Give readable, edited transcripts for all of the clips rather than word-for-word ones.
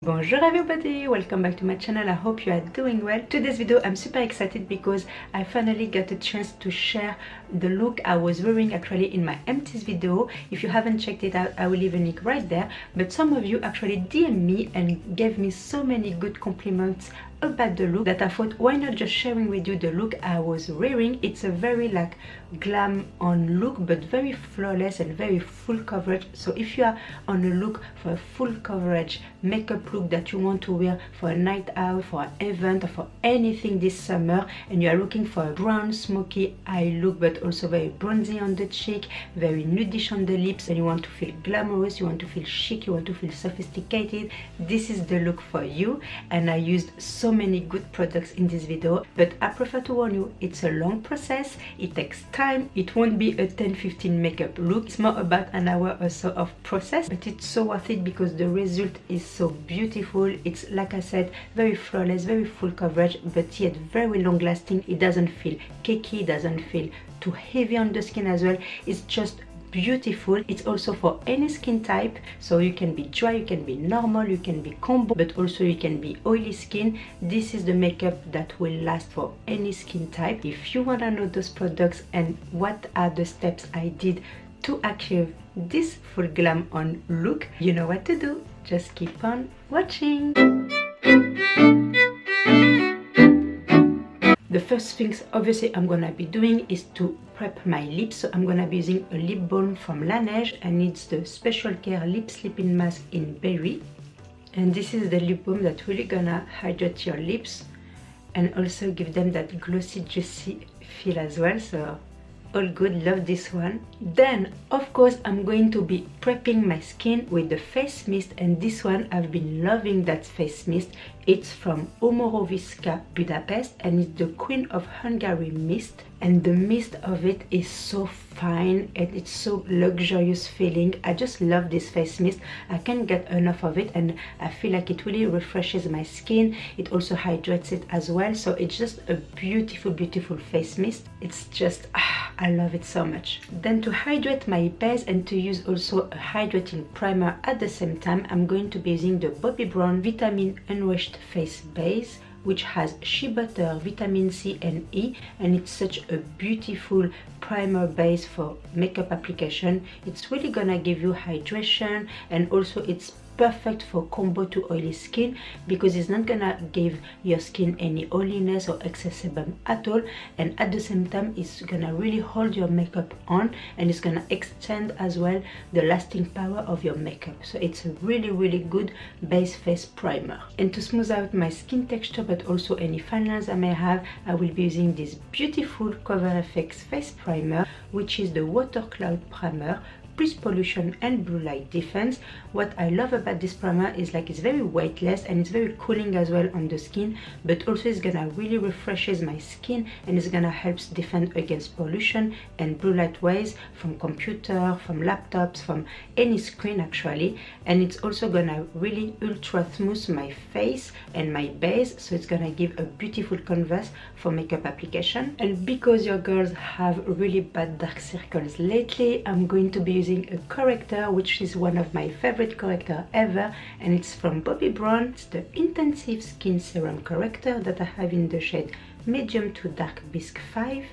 Bonjour everybody, welcome back to my channel. I hope you are doing well. Today's video I'm super excited because I finally got a chance to share the look I was wearing actually in my empties video. If you haven't checked it out, I will leave a link right there. But some of you actually DM'd me and gave me so many good compliments about the look that I thought why not just sharing with you the look I was wearing. It's a very like glam on look but very flawless and very full coverage. So if you are on a look for a full coverage makeup look that you want to wear for a night out, for an event, or for anything this summer, and you are looking for a brown smoky eye look but also very bronzy on the cheek, very nudish on the lips, and you want to feel glamorous, you want to feel chic, you want to feel sophisticated, this is the look for you. And I used so many good products in this video, but I prefer to warn you, it's a long process, it takes time, it won't be a 10-15 makeup look, it's more about an hour or so of process, but it's so worth it because the result is so beautiful. It's like I said, very flawless, very full coverage, but yet very long lasting. It doesn't feel cakey, it doesn't feel too heavy on the skin as well. It's just beautiful. It's also for any skin type, so you can be dry, you can be normal, you can be combo, but also you can be oily skin. This is the makeup that will last for any skin type. If you want to know those products and what are the steps I did to achieve this full glam on look, you know what to do. Just keep on watching. The first things obviously I'm gonna be doing is to prep my lips. So I'm gonna be using a lip balm from Laneige, and it's the Special Care Lip Sleeping Mask in Berry. And this is the lip balm that really gonna hydrate your lips and also give them that glossy juicy feel as well. So all good, love this one. Then of course I'm going to be prepping my skin with the face mist, and this one I've been loving that face mist. It's from Omoroviska Budapest and it's the Queen of Hungary mist, and the mist of it is so fine and it's so luxurious feeling. I just love this face mist. I can't get enough of it, and I feel like it really refreshes my skin. It also hydrates it as well, so it's just a beautiful face mist. It's just I love it so much. Then to hydrate my base and to use also a hydrating primer at the same time, I'm going to be using the Bobbi Brown Vitamin Enriched Face Base, which has shea butter, vitamin C and E, and it's such a beautiful primer base for makeup application. It's really gonna give you hydration, and also it's perfect for combo to oily skin because it's not gonna give your skin any oiliness or excess sebum at all, and at the same time it's gonna really hold your makeup on, and it's gonna extend as well the lasting power of your makeup. So it's a really good base face primer. And to smooth out my skin texture but also any fine lines I may have, I will be using this beautiful Cover FX face primer, which is the Water Cloud Primer Plus Pollution and Blue Light Defense. What I love about this primer is like it's very weightless and it's very cooling as well on the skin, but also it's gonna really refreshes my skin and it's gonna help defend against pollution and blue light waves from computer, from laptops, from any screen actually. And it's also gonna really ultra smooth my face and my base, so it's gonna give a beautiful canvas for makeup application. And because your girls have really bad dark circles lately, I'm going to be using a corrector which is one of my favorite corrector ever, and it's from Bobbi Brown. It's the Intensive Skin Serum Corrector that I have in the shade Medium to Dark Bisque 5,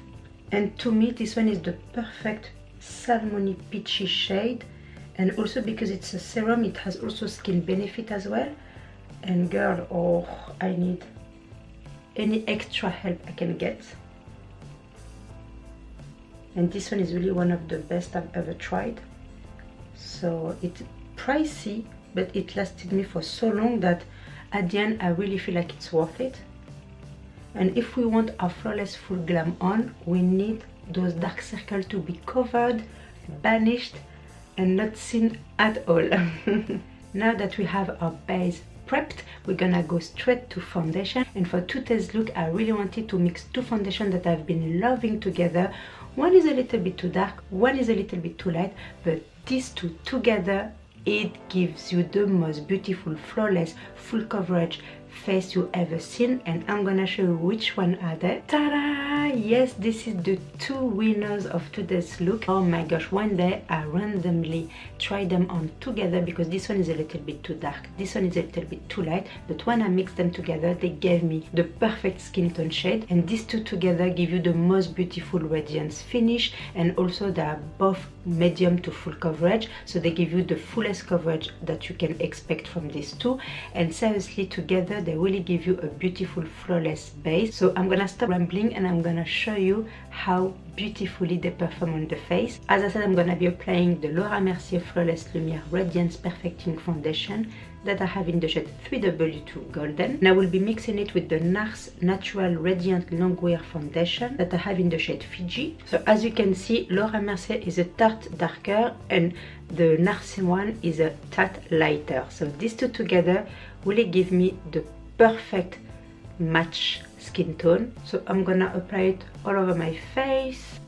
and to me this one is the perfect salmony peachy shade. And also because it's a serum, it has also skin benefit as well. And girl, oh, I need any extra help I can get. And this one is really one of the best I've ever tried. So it's pricey, but it lasted me for so long that at the end I really feel like it's worth it. And if we want our flawless full glam on, we need those dark circles to be covered, banished, and not seen at all. Now that we have our base prepped, we're gonna go straight to foundation. And for today's look I really wanted to mix two foundations that I've been loving together. One is a little bit too dark, one is a little bit too light, but these two together It gives you the most beautiful, flawless, full coverage face you ever seen, and I'm gonna show you which one are they. Ta-da! Yes, this is the two winners of today's look. Oh my gosh, one day I randomly tried them on together because this one is a little bit too dark, this one is a little bit too light, but when I mixed them together they gave me the perfect skin tone shade, and these two together give you the most beautiful radiance finish, and also they are both medium to full coverage, so they give you the fullest coverage that you can expect from these two, and seriously together they really give you a beautiful flawless base. So I'm gonna stop rambling and I'm gonna show you how beautifully they perform on the face. As I said, I'm gonna be applying the Laura Mercier Flawless Lumiere Radiance Perfecting Foundation that I have in the shade 3W2 Golden, and I will be mixing it with the NARS Natural Radiant Longwear Foundation that I have in the shade Fiji. So as you can see, Laura Mercier is a tad darker and the NARS one is a tad lighter, so these two together really give me the perfect match skin tone. So I'm gonna apply it all over my face.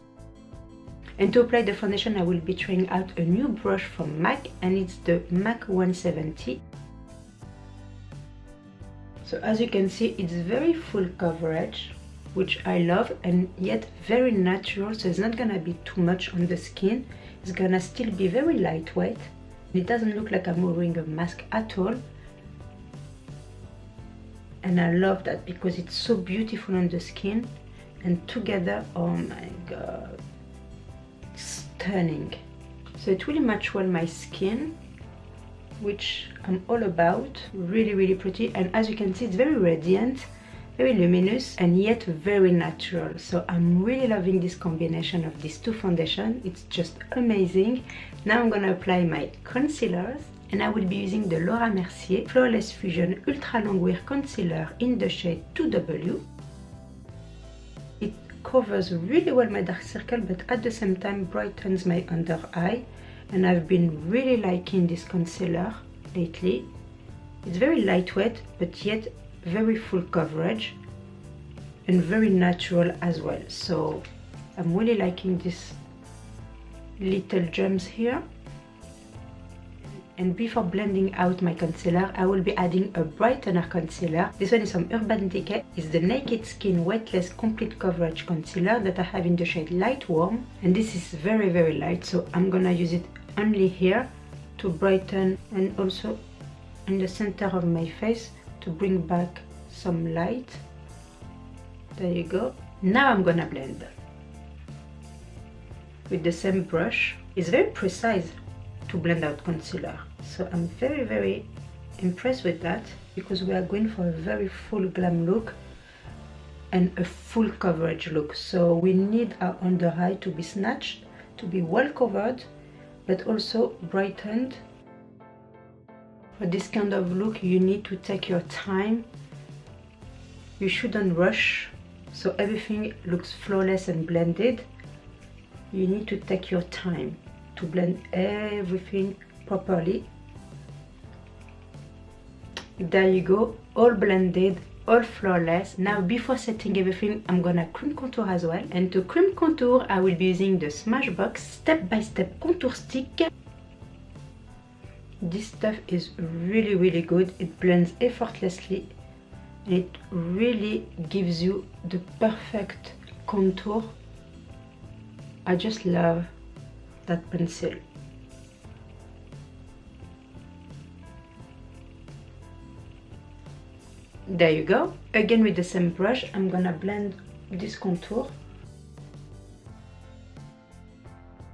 And to apply the foundation I will be trying out a new brush from MAC, and it's the MAC 170. So as you can see, it's very full coverage, which I love, and yet very natural, so it's not gonna be too much on the skin. It's gonna still be very lightweight. It doesn't look like I'm wearing a mask at all, and I love that because it's so beautiful on the skin, and together, oh my god, stunning. So it really matches well my skin, which I'm all about. Really pretty, and as you can see, it's very radiant, very luminous, and yet very natural. So I'm really loving this combination of these two foundations. It's just amazing. Now I'm gonna apply my concealers, and I will be using the Laura Mercier Flawless Fusion Ultra Longwear Concealer in the shade 2W. It covers really well my dark circle, but at the same time brightens my under eye, and I've been really liking this concealer lately. It's very lightweight, but yet very full coverage and very natural as well. So I'm really liking these little gems here. And before blending out my concealer, I will be adding a brightener concealer. This one is from Urban Decay. It's the Naked Skin Weightless Complete Coverage Concealer that I have in the shade Light Warm. And this is very light, so I'm gonna use it only here to brighten, and also in the center of my face to bring back some light. There you go. Now I'm gonna blend with the same brush. It's very precise to blend out concealer, so I'm very impressed with that, because we are going for a very full glam look and a full coverage look. So we need our under eye to be snatched, to be well covered, but also brightened. For this kind of look you need to take your time. You shouldn't rush, so everything looks flawless and blended. You need to take your time to blend everything properly. There you go, all blended, all flawless. Now before setting everything, I'm gonna cream contour as well, and to cream contour I will be using the Smashbox Step by Step Contour Stick. This stuff is really good. It blends effortlessly, and it really gives you the perfect contour. I just love that pencil. There you go. Again with the same brush, I'm gonna blend this contour.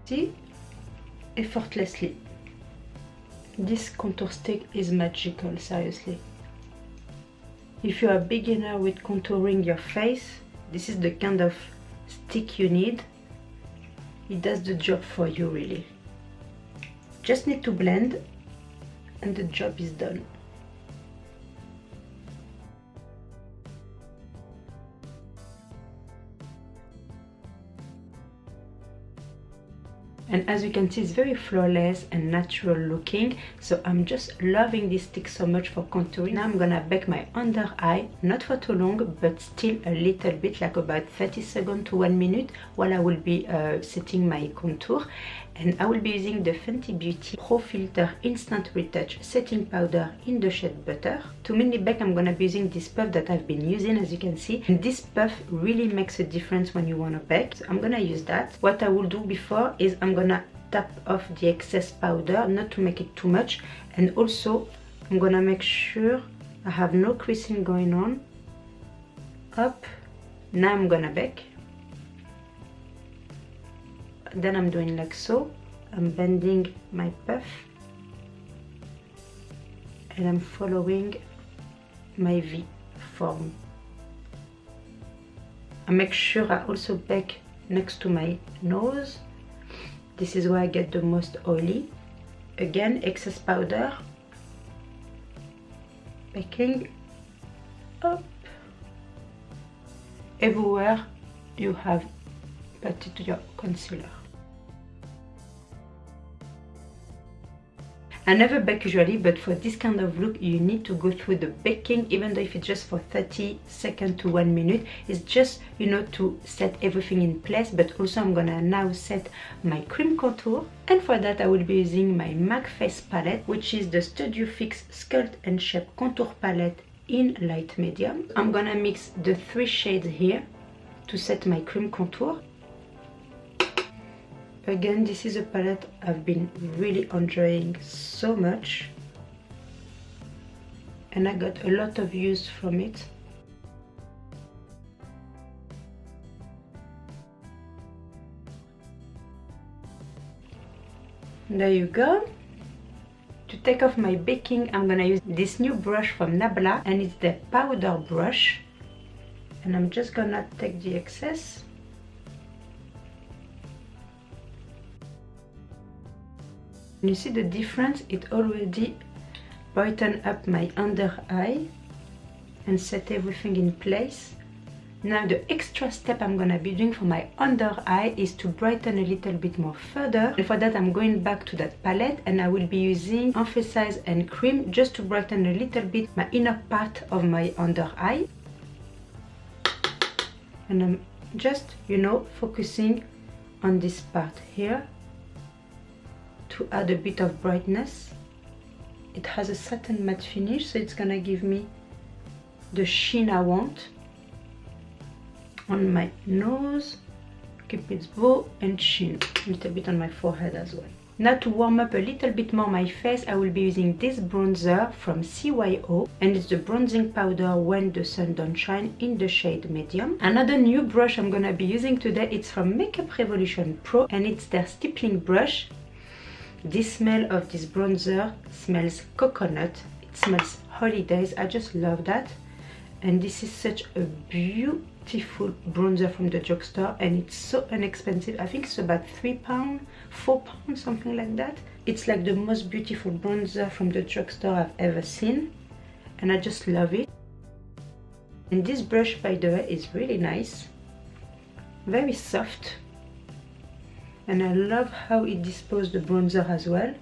See? Effortlessly. This contour stick is magical, seriously. If you're a beginner with contouring your face, this is the kind of stick you need. It does the job for you, really. Just need to blend and the job is done. And as you can see, it's very flawless and natural looking, so I'm just loving this stick so much for contouring. Now I'm gonna bake my under eye, not for too long, but still a little bit, like about 30 seconds to 1 minute, while I will be setting my contour. and I will be using the Fenty Beauty Pro Filter Instant Retouch Setting Powder in the shade Butter. To mainly bake, I'm gonna be using this puff that I've been using, as you can see, and this puff really makes a difference when you wanna bake, so I'm gonna use that. What I will do before is I'm gonna tap off the excess powder, not to make it too much, and also I'm gonna make sure I have no creasing going on. Up. Now I'm gonna bake. Then I'm doing like so. I'm bending my puff and I'm following my V form. I make sure I also bake next to my nose. This is where I get the most oily. Again, excess powder. Baking up. Everywhere you have patted your concealer. I never bake usually, but for this kind of look you need to go through the baking, even though if it's just for 30 seconds to 1 minute. It's just, you know, to set everything in place. But also I'm gonna now set my cream contour, and for that I will be using my MAC Face palette, which is the Studio Fix Sculpt and Shape Contour palette in light medium. I'm gonna mix the 3 shades here to set my cream contour. Again, this is a palette I've been really enjoying so much, and I got a lot of use from it. There you go. To take off my baking, I'm gonna use this new brush from Nabla, and it's the powder brush, and I'm just gonna take the excess. You see the difference? It already brightened up my under eye and set everything in place. Now the extra step I'm gonna be doing for my under eye is to brighten a little bit more further, and for that I'm going back to that palette and I will be using Emphasize and Cream just to brighten a little bit my inner part of my under eye. And I'm just, you know, focusing on this part here to add a bit of brightness. It has a satin matte finish, so it's gonna give me the sheen I want. On my nose, cupid's bow and chin, a little bit on my forehead as well. Now to warm up a little bit more my face, I will be using this bronzer from CYO, and it's the bronzing powder When the Sun Don't Shine in the shade medium. Another new brush I'm gonna be using today, it's from Makeup Revolution Pro, and it's their stippling brush. This smell of this bronzer smells coconut. It smells holidays. I just love that. And this is such a beautiful bronzer from the drugstore, and it's so inexpensive. I think it's about £3, £4, something like that. It's like the most beautiful bronzer from the drugstore I've ever seen, and I just love it. And this brush, by the way, is really nice, very soft, and I love how it disposes the bronzer as well.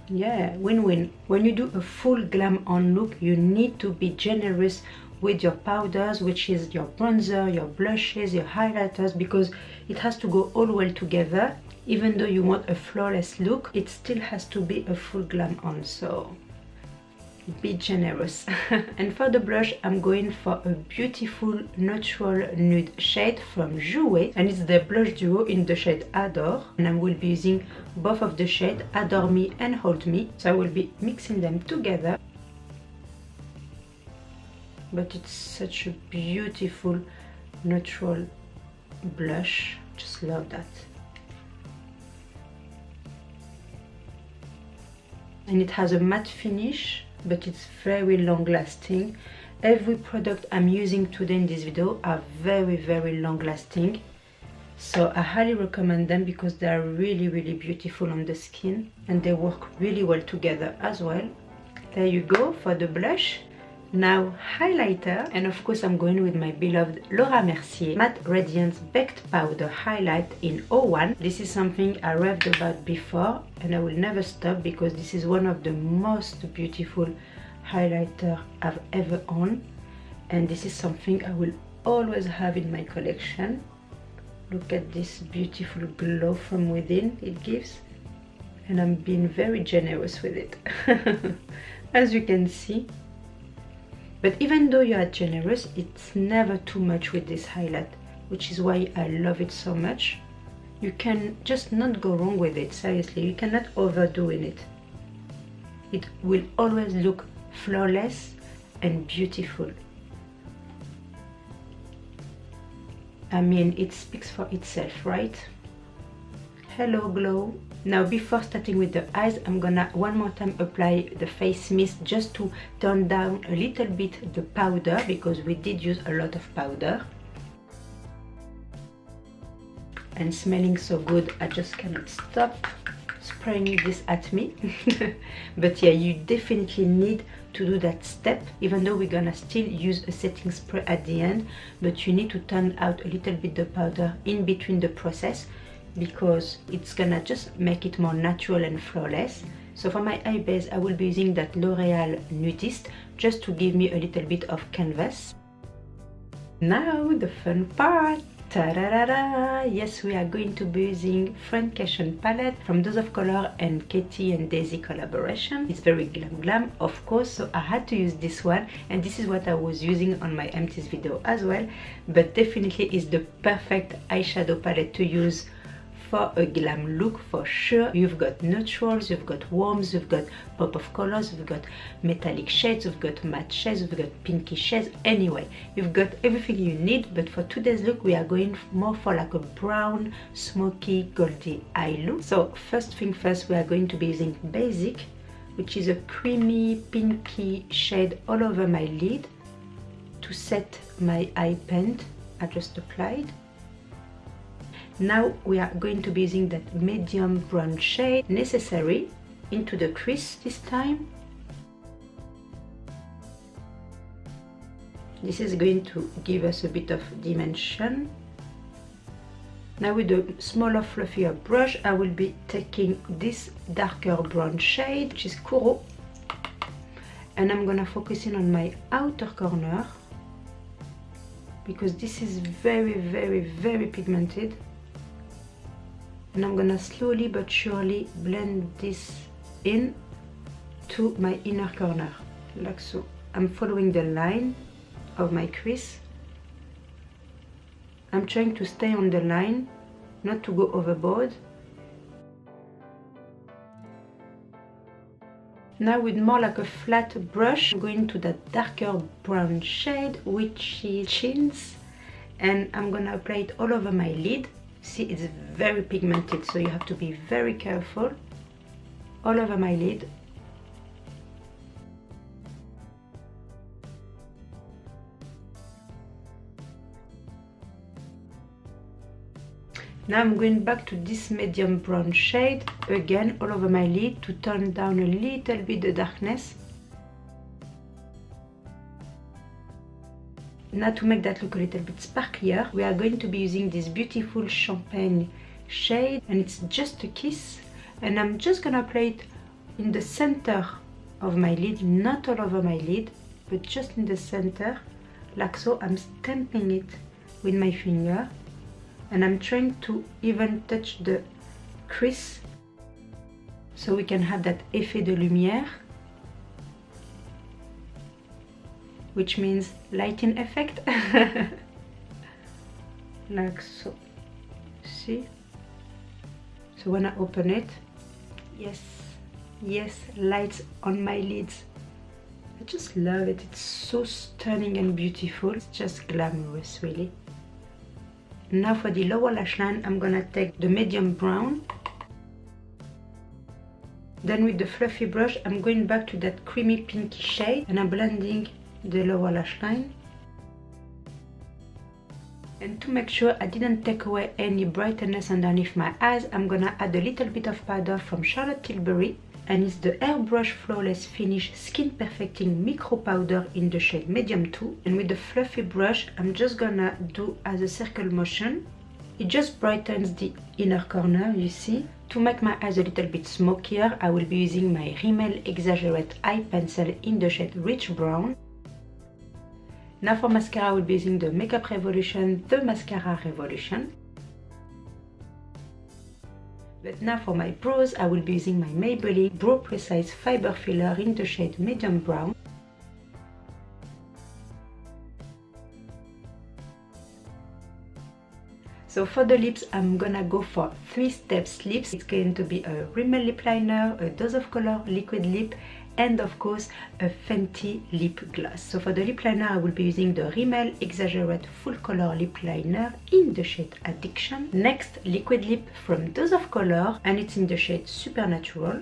Yeah, win-win. When you do a full glam on look, you need to be generous with your powders, which is your bronzer, your blushes, your highlighters, because it has to go all well together. Even though you want a flawless look, it still has to be a full glam on, so be generous. And for the blush, I'm going for a beautiful natural nude shade from Jouer, and it's the blush duo in the shade Adore, and I will be using both of the shade Adore Me and Hold Me, so I will be mixing them together. But it's such a beautiful natural blush, just love that. And it has a matte finish, but it's very long lasting. Every product I'm using today in this video are very long lasting, so I highly recommend them because they are really beautiful on the skin, and they work really well together as well. There you go for the blush. Now highlighter, and of course I'm going with my beloved Laura Mercier Matte Radiance Baked Powder Highlight in 01. This is something I raved about before, and I will never stop because this is one of the most beautiful highlighter I've ever owned, and this is something I will always have in my collection. Look at this beautiful glow from within it gives. And I'm being very generous with it, as you can see. But even though you are generous, it's never too much with this highlight, which is why I love it so much. You can just not go wrong with it, seriously. You cannot overdo in it. It will always look flawless and beautiful. I mean, it speaks for itself, right? Hello glow. Now before starting with the eyes, I'm gonna one more time apply the face mist just to turn down a little bit the powder, because we did use a lot of powder. And smelling so good, I just cannot stop spraying this at me. But yeah, you definitely need to do that step, even though we're gonna still use a setting spray at the end, but you need to turn out a little bit the powder in between the process, because it's gonna just make it more natural and flawless. So for my eye base, I will be using that L'Oreal Nudist, just to give me a little bit of canvas. Now the fun part. Ta-da-da-da! Yes, we are going to be using Francation palette from Dose of Color and Katie and Daisy collaboration. It's very glam, of course, so I had to use this one, and this is what I was using on my empties video as well. But definitely is the perfect eyeshadow palette to use for a glam look for sure. You've got neutrals, you've got warms, you've got pop of colors, you've got metallic shades, you've got matte shades, you've got pinky shades. Anyway, you've got everything you need. But for today's look, we are going more for like a brown, smoky, goldy eye look. So first thing first, we are going to be using Basic, which is a creamy, pinky shade all over my lid to set my eye paint I just applied. Now we are going to be using that medium brown shade necessary into the crease this time. This is going to give us a bit of dimension. Now with a smaller, fluffier brush, I will be taking this darker brown shade, which is Kuro, and I'm gonna focus in on my outer corner, because this is very pigmented. And I'm gonna slowly but surely blend this in to my inner corner, like so. I'm following the line of my crease. I'm trying to stay on the line, not to go overboard. Now with more like a flat brush, I'm going to that darker brown shade, which is Chins, and I'm gonna apply it all over my lid. See, it's very pigmented, so you have to be very careful. All over my lid. Now I'm going back to this medium brown shade, again all over my lid, to turn down a little bit the darkness. Now to make that look a little bit sparklier, we are going to be using this beautiful champagne shade, and it's just a kiss, and I'm just gonna apply it in the center of my lid, not all over my lid, but just in the center, like so. I'm stamping it with my finger, and I'm trying to even touch the crease so we can have that effet de lumière, which means lighting effect. Like so. See? So when I open it, yes, lights on my lids. I just love it. It's so stunning and beautiful. It's just glamorous, really. Now for the lower lash line, I'm gonna take the medium brown. Then with the fluffy brush, I'm going back to that creamy pinky shade, and I'm blending the lower lash line. And to make sure I didn't take away any brightness underneath my eyes, I'm gonna add a little bit of powder from Charlotte Tilbury, and it's the Airbrush Flawless Finish Skin Perfecting Micro Powder in the shade Medium 2. And with the fluffy brush, I'm just gonna do as a circle motion. It just brightens the inner corner, you see. To make my eyes a little bit smokier, I will be using my Rimmel Exaggerate Eye Pencil in the shade Rich Brown. Now for mascara, I will be using the Makeup Revolution, the Mascara Revolution. But now for my brows, I will be using my Maybelline Brow Precise Fiber Filler in the shade Medium Brown. So for the lips, I'm gonna go for 3 steps lips. It's going to be a Rimmel lip liner, a Dose of Color liquid lip, and of course a Fenty lip gloss. So for the lip liner, I will be using the Rimmel Exaggerate Full Color Lip Liner in the shade Addiction. Next, liquid lip from Dose of Color, and it's in the shade Supernatural.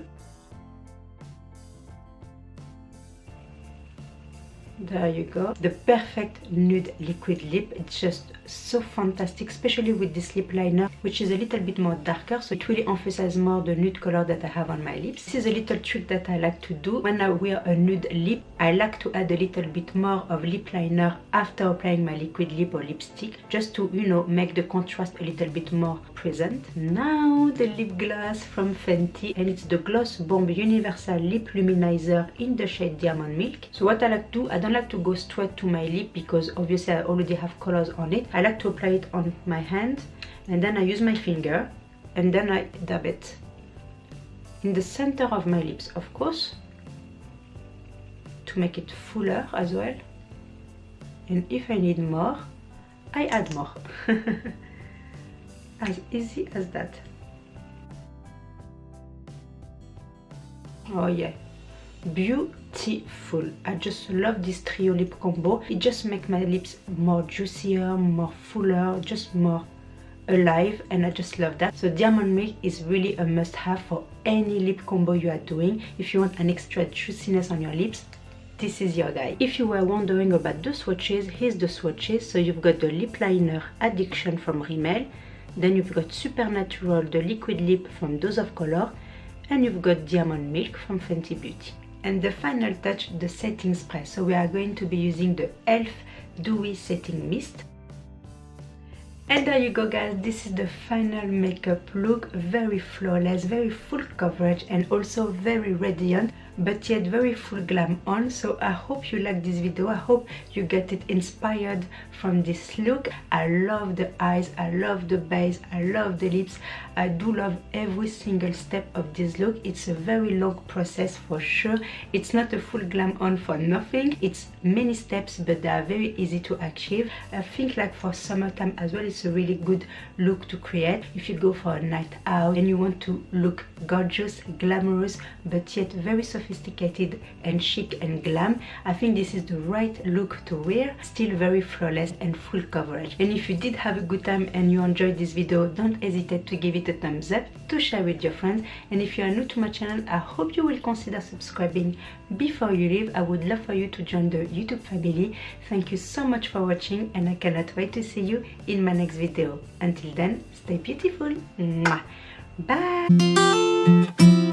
There you go, the perfect nude liquid lip. It's just so fantastic, especially with this lip liner, which is a little bit more darker, so it really emphasizes more the nude color that I have on my lips. This is a little trick that I like to do when I wear a nude lip. I like to add a little bit more of lip liner after applying my liquid lip or lipstick, just to, you know, make the contrast a little bit more present. Now the lip gloss from Fenty, and it's the Gloss Bomb Universal Lip Luminizer in the shade Diamond Milk. So what I like to do, I don't like to go straight to my lip because obviously I already have colors on it. I like to apply it on my hand, and then I use my finger, and then I dab it in the center of my lips, of course, to make it fuller as well. And if I need more, I add more. As easy as that. Oh yeah, beautiful. I just love this trio lip combo. It just makes my lips more juicier, more fuller, just more alive, and I just love that. So Diamond Milk is really a must-have for any lip combo you are doing. If you want an extra juiciness on your lips, this is your guy. If you were wondering about the swatches, here's the swatches. So you've got the lip liner Addiction from Rimmel, then you've got Supernatural, the liquid lip from Dose of Color, and you've got Diamond Milk from Fenty Beauty. And the final touch, the setting spray. So we are going to be using the e.l.f. Dewy Setting Mist. And there you go guys, this is the final makeup look. Very flawless, very full coverage, and also very radiant, but yet very full glam on. So I hope you like this video. I hope you get it inspired from this look. I love the eyes, I love the base, I love the lips. I do love every single step of this look. It's a very long process for sure. It's not a full glam on for nothing. It's many steps, but they are very easy to achieve. I think like for summertime as well, it's a really good look to create. If you go for a night out and you want to look gorgeous, glamorous, but yet very sophisticated and chic and glam, I think this is the right look to wear. Still very flawless and full coverage. And if you did have a good time and you enjoyed this video, don't hesitate to give it a thumbs up, to share with your friends. And if you are new to my channel, I hope you will consider subscribing before you leave. I would love for you to join the YouTube family. Thank you so much for watching, and I cannot wait to see you in my next video. Until then, stay beautiful. Mwah. Bye.